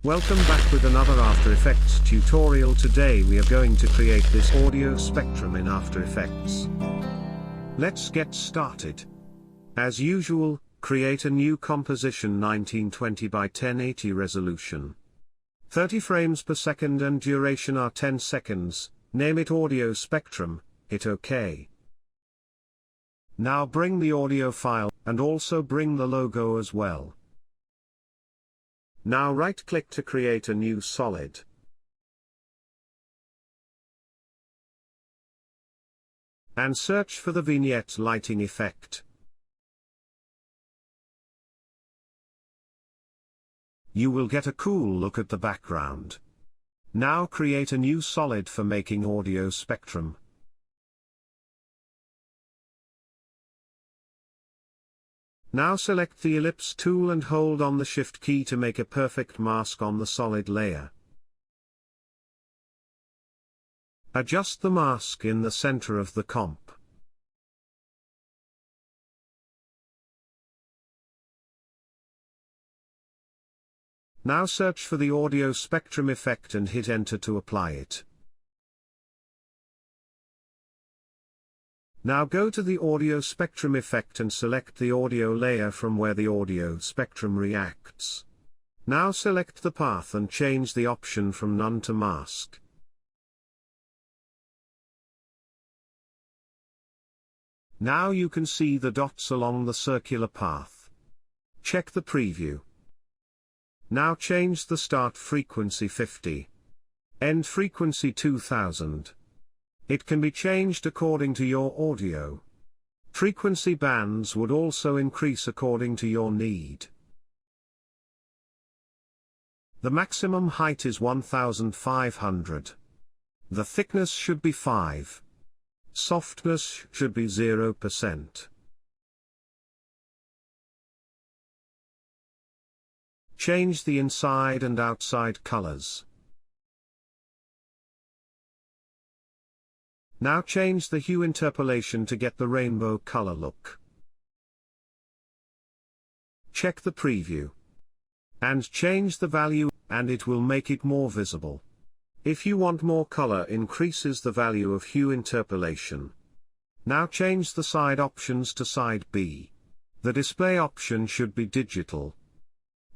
Welcome back with another After Effects tutorial. Today we are going to create this audio spectrum in After Effects. Let's get started. As usual, create a new composition 1920 by 1080 resolution. 30 frames per second and duration are 10 seconds, name it Audio Spectrum, hit OK. Now bring the audio file, and also bring the logo as well. Now right-click to create a new solid. And search for the vignette lighting effect. You will get a cool look at the background. Now create a new solid for making audio spectrum. Now select the ellipse tool and hold on the Shift key to make a perfect mask on the solid layer. Adjust the mask in the center of the comp. Now search for the audio spectrum effect and hit enter to apply it. Now go to the audio spectrum effect and select the audio layer from where the audio spectrum reacts. Now select the path and change the option from none to mask. Now you can see the dots along the circular path. Check the preview. Now change the start frequency 50. End frequency 2000. It can be changed according to your audio. Frequency bands would also increase according to your need. The maximum height is 1500. The thickness should be 5. Softness should be 0%. Change the inside and outside colors. Now change the hue interpolation to get the rainbow color look. Check the preview. And change the value, and it will make it more visible. If you want more color, increases the value of hue interpolation. Now change the side options to side B. The display option should be digital.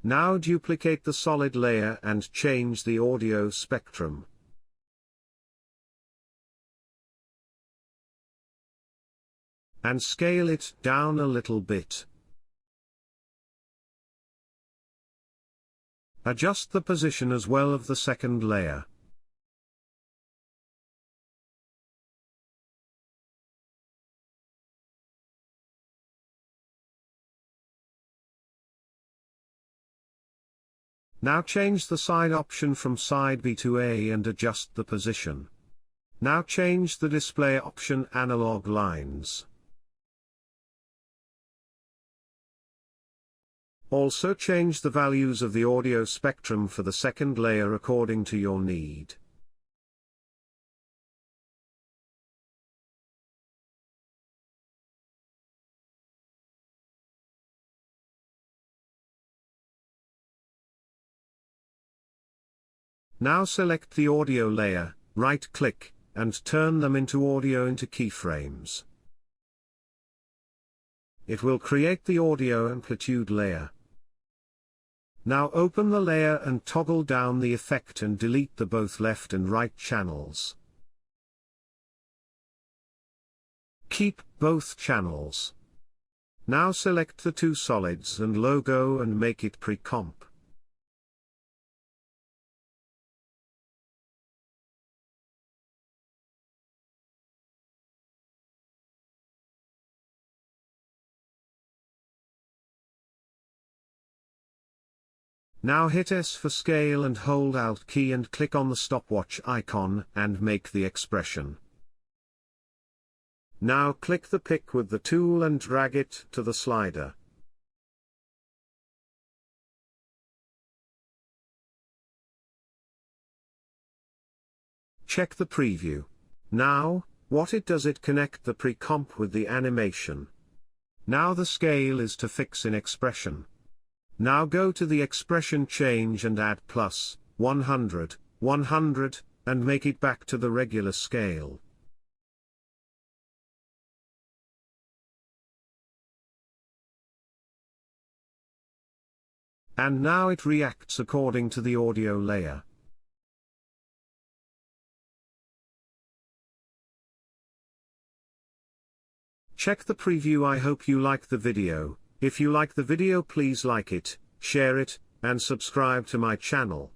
Now duplicate the solid layer and change the audio spectrum. And scale it down a little bit. Adjust the position as well of the second layer. Now change the side option from side B to A and adjust the position. Now change the display option analog lines. Also change the values of the audio spectrum for the second layer according to your need. Now select the audio layer, right-click, and turn them into audio into keyframes. It will create the audio amplitude layer. Now open the layer and toggle down the effect and delete the both left and right channels. Keep both channels. Now select the two solids and logo and make it pre-comp. Now hit S for scale and hold Alt key and click on the stopwatch icon and make the expression. Now click the pick with the tool and drag it to the slider. Check the preview. Now, what it does, it connect the pre-comp with the animation. Now the scale is to fix in expression. Now go to the expression change and add plus 100, 100, and make it back to the regular scale. And now it reacts according to the audio layer. Check the preview. I hope you like the video. If you like the video, please like it, share it, and subscribe to my channel.